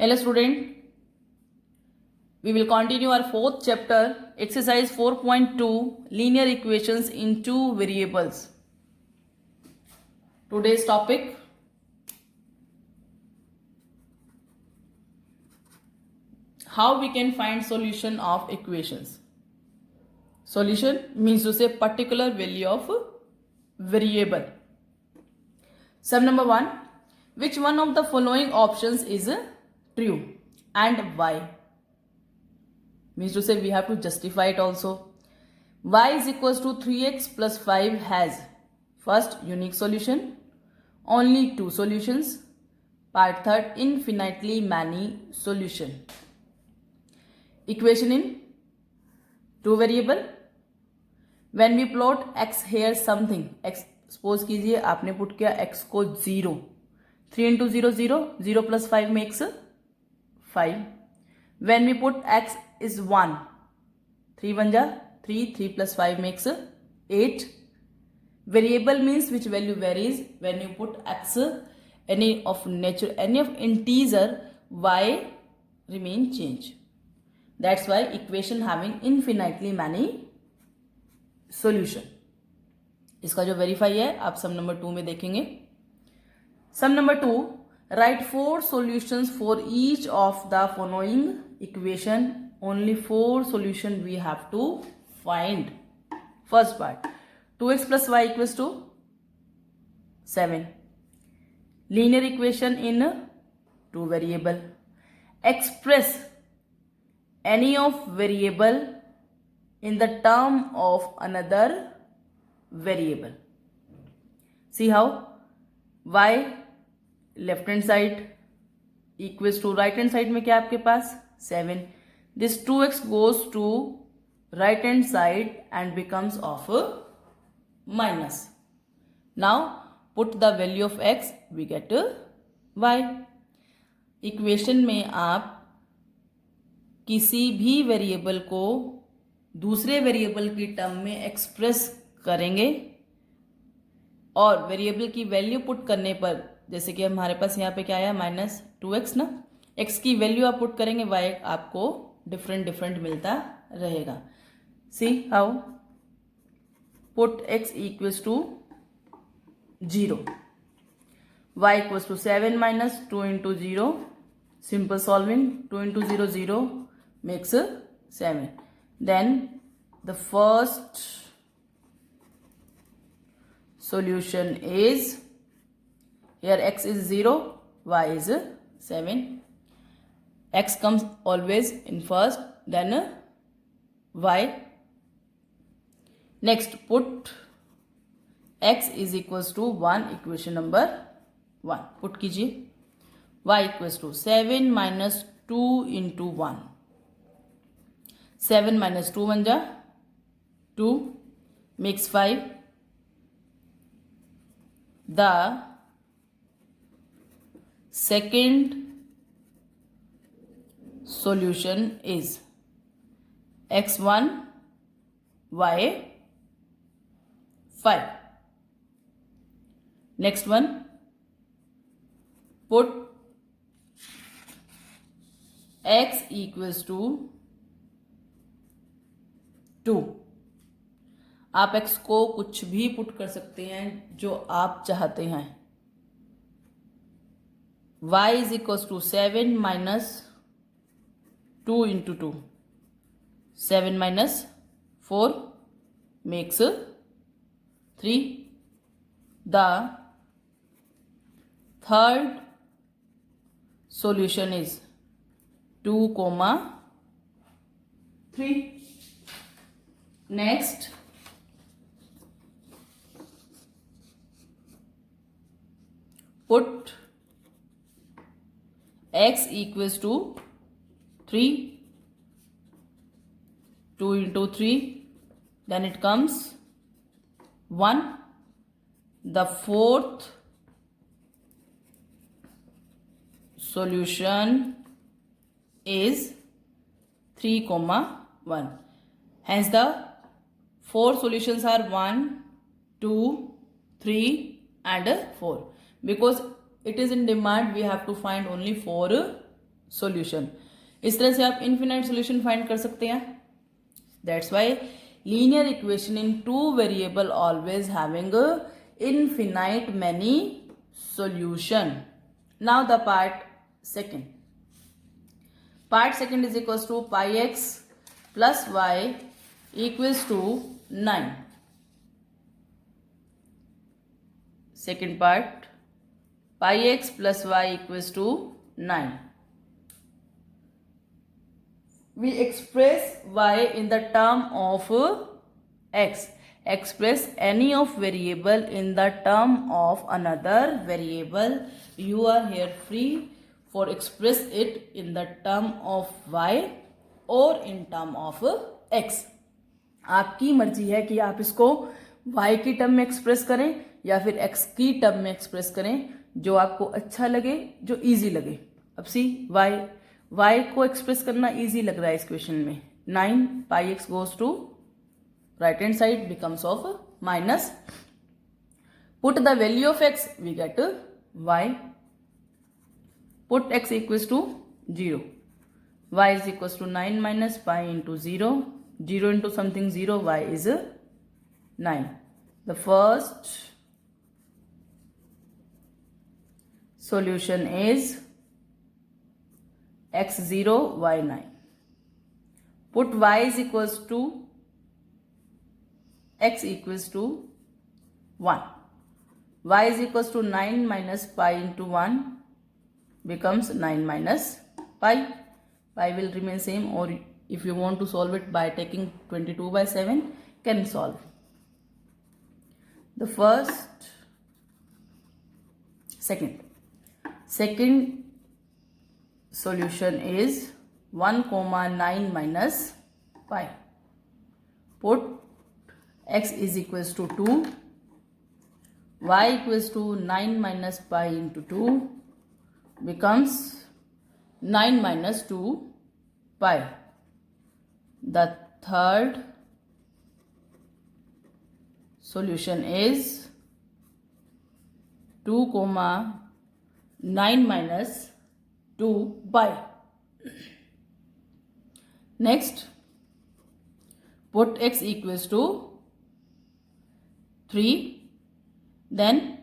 Hello student, we will continue our fourth chapter, exercise 4.2, linear equations in two variables. Today's topic, how we can find solution of equations. Solution means to say particular value of variable. Sum number 1, which one of the following options is true and why? Means to say we have to justify it also. Y is equals to 3x plus 5 has first unique solution, only two solutions, part third infinitely many solution. Equation in two variable. When we plot x here something, x suppose कीजिए आपने put किया x को 0, 3 into 0 0, 0 plus 5 makes 5. When we put x is 1, 3 1 जा 3, 3 plus 5 makes 8. Variable means which value varies. When you put x, any of nature, any of integer, y remain change. That's why equation having infinitely many solution. इसका जो verify है आप सम number 2 में देखेंगे. Some number 2, write 4 solutions for each of the following equation. Only 4 solution we have to find. First part, 2x plus y equals to 7. Linear equation in two variable. Express any of variable in the term of another variable. See how y left hand side equals to right hand side में क्या आपके पास 7. This 2x goes to right hand side and becomes of minus. Now put the value of x, we get y. Equation में आप किसी भी variable को दूसरे variable की टर्म में एक्सप्रेस करेंगे और वेरिएबल की वैल्यू पुट करने पर, जैसे कि हमारे पास यहाँ पे क्या आया -2x ना, x की वैल्यू आप पुट करेंगे, y आपको डिफरेंट मिलता रहेगा. See how, put x equals to 0, y equals to 7 minus 2 into 0. Simple solving, 2 into 0 0 makes 7. Then the first solution is, here x is 0, y is 7. X comes always in first, then y. Next put x is equals to 1, equation number 1 put कीजिए. y equals to 7 minus 2 into 1. 7 minus 2 1 जा 2 makes 5. The second solution is x1 y 5. Next one, put x equals to 2. आप x को कुछ भी put कर सकते हैं जो आप चाहते हैं. y is equals to 7 minus 2 into 2. 7 minus 4 makes 3. The third solution is 2, 3. Next, put x equals to 3, 2 into 3, then it comes 1. The fourth solution is 3, 1. Hence the 4 solutions are 1, 2, 3 and 4. Because it is in demand, we have to find only 4 solution. इस तरह से आप infinite solution find कर सकते हैं। That's why linear equation in two variable always having infinite many solution. Now the part second. Part second is equals to pi x plus y equals to 9. Second part, pi x plus y equals to 9. We express y in the term of x. Express any of variable in the term of another variable. You are here free for express it in the term of y or in term of x. आपकी मर्जी है कि आप इसको y की term में express करें या फिर x की टर्म में एक्सप्रेस करें, जो आपको अच्छा लगे, जो इजी लगे। अब सी y को एक्सप्रेस करना इजी लग रहा है इस क्वेश्चन में। 9 pi x goes to right hand side becomes of minus, put the value of x we get y, put x equals to 0, y is equals to 9 minus pi into 0, 0 into something 0, y is 9. The first solution is x 0, y 9. Put y is equals to x equals to 1. Y is equals to 9 minus pi into 1 becomes 9 minus pi. Pi will remain same, or if you want to solve it by taking 22 by 7, can solve. The first, second solution is 1 comma 9 minus pi. Put x is equals to 2, y equals to 9 minus pi into 2 becomes 9 minus 2 pi. The third solution is 2 comma 9 minus 2 pi. Next, put x equals to 3, then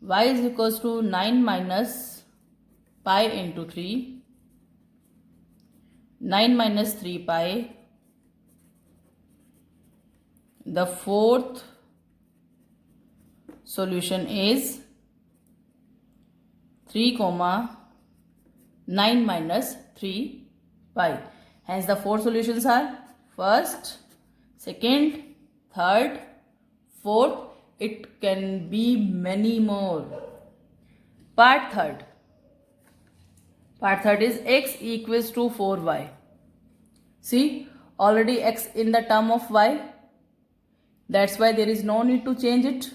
y is equals to 9 minus pi into 3, 9 minus 3 pi. The fourth solution is 3 comma 9 minus 3 pi. Hence the four solutions are first, second, third, fourth. It can be many more. Part third is x equals to 4y. See, already x in the term of y. That's why there is no need to change it.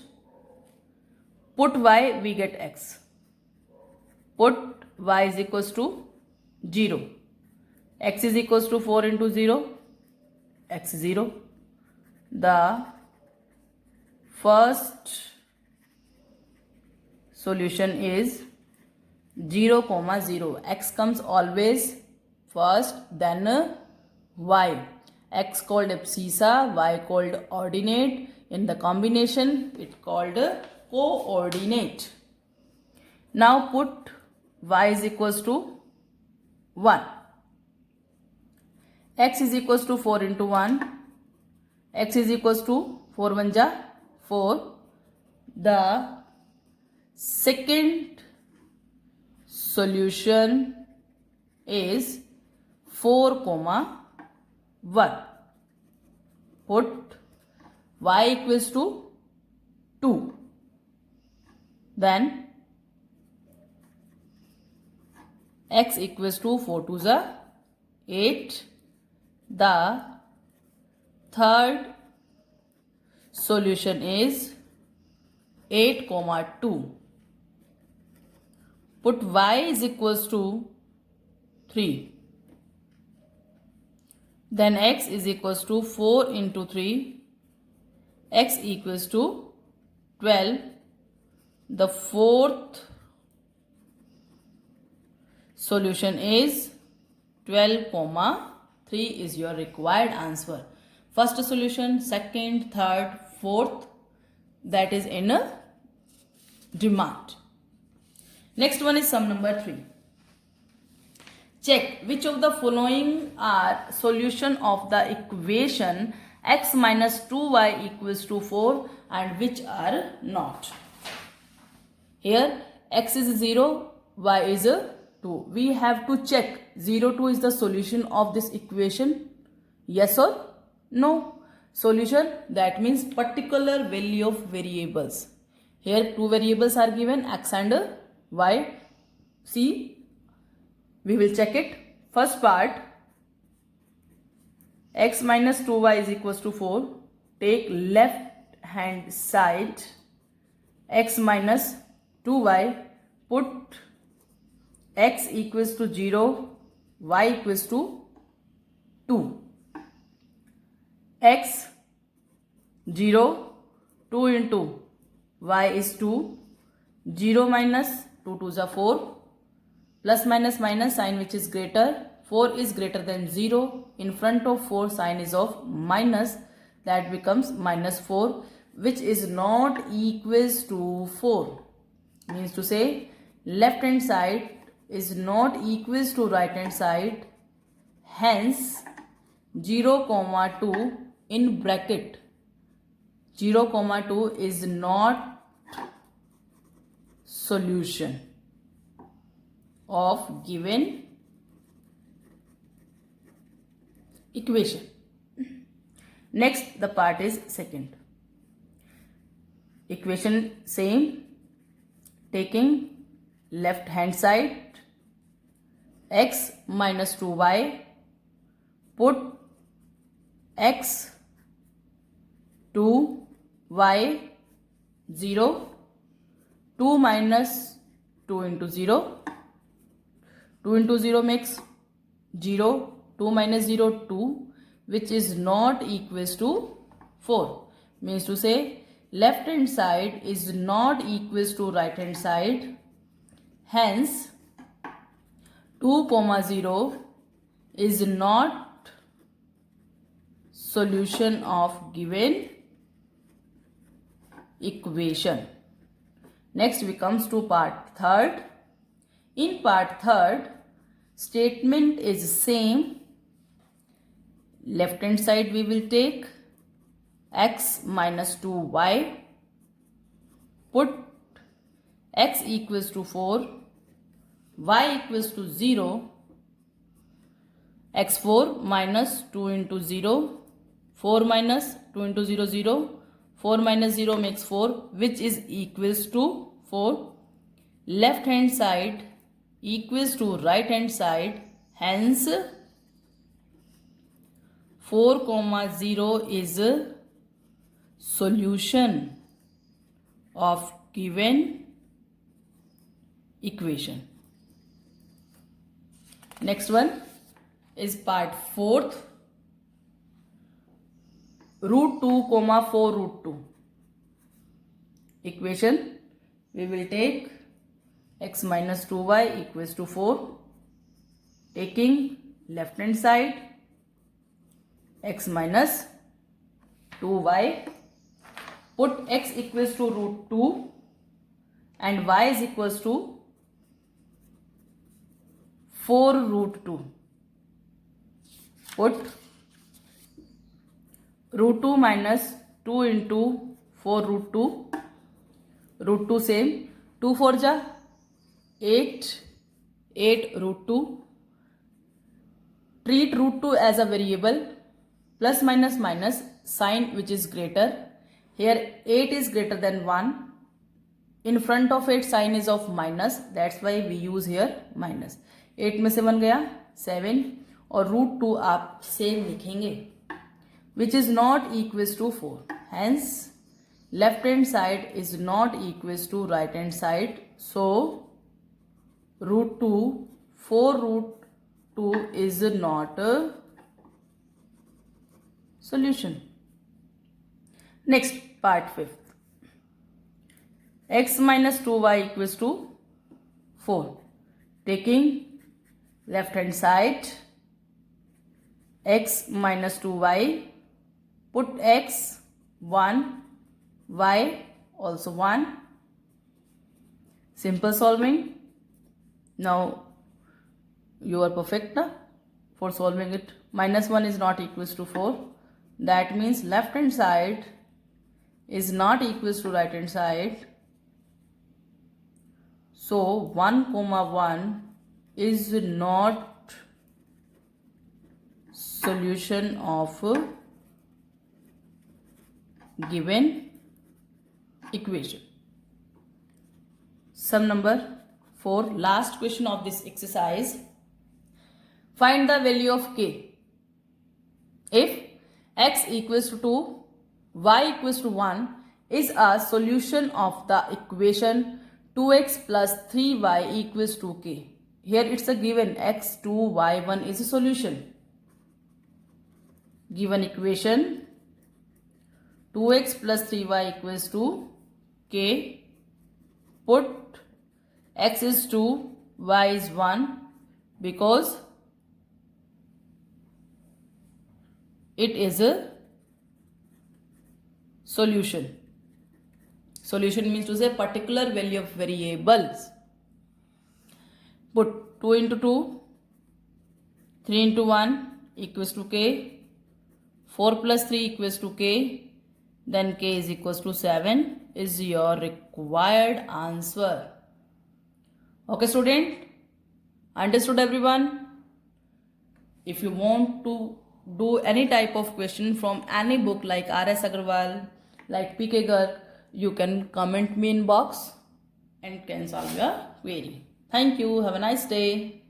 Put y, we get x. Put y is equals to 0. X is equals to 4 into 0. X 0. The first solution is 0 comma 0. X comes always first, then y. X called abscissa, y called ordinate. In the combination, it called coordinate. Now put y is equals to 1. X is equals to 4 into 1. X is equals to 4 1 ja 4. The second solution is 4 comma 1. Put y equals to 2. Then x equals to 4 2 is 8. The third solution is 8 comma 2. Put y is equals to 3. Then x is equals to 4 into 3. X equals to 12. The fourth Solution is 12, 3 is your required answer. First solution, second, third, fourth, that is in a demand. Next one is sum number 3. Check which of the following are solution of the equation x minus 2y equals to 4 and which are not. Here x is 0, y is 2. We have to check 0, 2 is the solution of this equation. Yes or no? Solution, that means particular value of variables. Here two variables are given, x and y. See, we will check it. First part, x minus 2y is equals to 4. Take left hand side, x minus 2y, put x equals to 0, y equals to 2. X 0, 2 into y is 2, 0 minus 2 2s are 4, plus minus minus sign which is greater, 4 is greater than 0, in front of 4 sign is of minus, that becomes minus 4 which is not equals to 4. Means to say left hand side is not equals to right hand side, hence 0, 2 in bracket 0, 2 is not solution of given equation. Next, the part is second. Equation same, taking left hand side, x minus 2y, put x 2, y 0, 2 minus 2 into 0, 2 into 0 makes 0, 2 minus 0 2, which is not equals to 4. Means to say left hand side is not equals to right hand side, hence 2, 0 is not solution of given equation. Next we comes to part third. In part third, statement is same. Left hand side we will take x minus 2y, put x equals to 4, y equals to 0, x4 minus 2 into 0, 4 minus 2 into 0 0, 4 minus 0 makes 4 which is equals to 4. Left hand side equals to right hand side, hence 4, 0 is a solution of given equation. Next one is part fourth, root 2, 4 root 2. Equation, we will take x minus 2y equals to 4, taking left hand side, x minus 2y, put x equals to root 2 and y is equals to 4 root 2. Put root 2 minus 2 into 4 root 2, root 2 same, 2 4 ja 8, 8 root 2. Treat root 2 as a variable, plus minus minus sign which is greater. Here 8 is greater than 1. In front of 8 sign is of minus, that's why we use here minus. 8 में से 1 गया 7 और root 2 आप same लिखेंगे, which is not equals to 4. Hence left hand side is not equals to right hand side. So root 2, 4 root 2 is not a solution. Next, part fifth. X minus 2y equals to 4. Taking left hand side, x minus 2y, put x 1, y also 1. Simple solving. Now you are perfect na? For solving it. Minus 1 is not equals to 4. That means left hand side is not equals to right hand side. So 1 comma 1 is not solution of given equation. Sum number 4, last question of this exercise. Find the value of k if x equals to 2, y equals to 1 is a solution of the equation 2x plus 3y equals to k. Here it's a given x2, y1 is a solution. Given equation 2x plus 3y equals to k. Put x is 2, y is 1 because it is a solution. Solution means to say particular value of variables. Put 2 into 2, 3 into 1 equals to k, 4 plus 3 equals to k, then k is equals to 7 is your required answer. Okay student, understood everyone? If you want to do any type of question from any book like R.S. Agarwal, like P.K. Garg, you can comment me in box and can solve your query. Thank you. Have a nice day.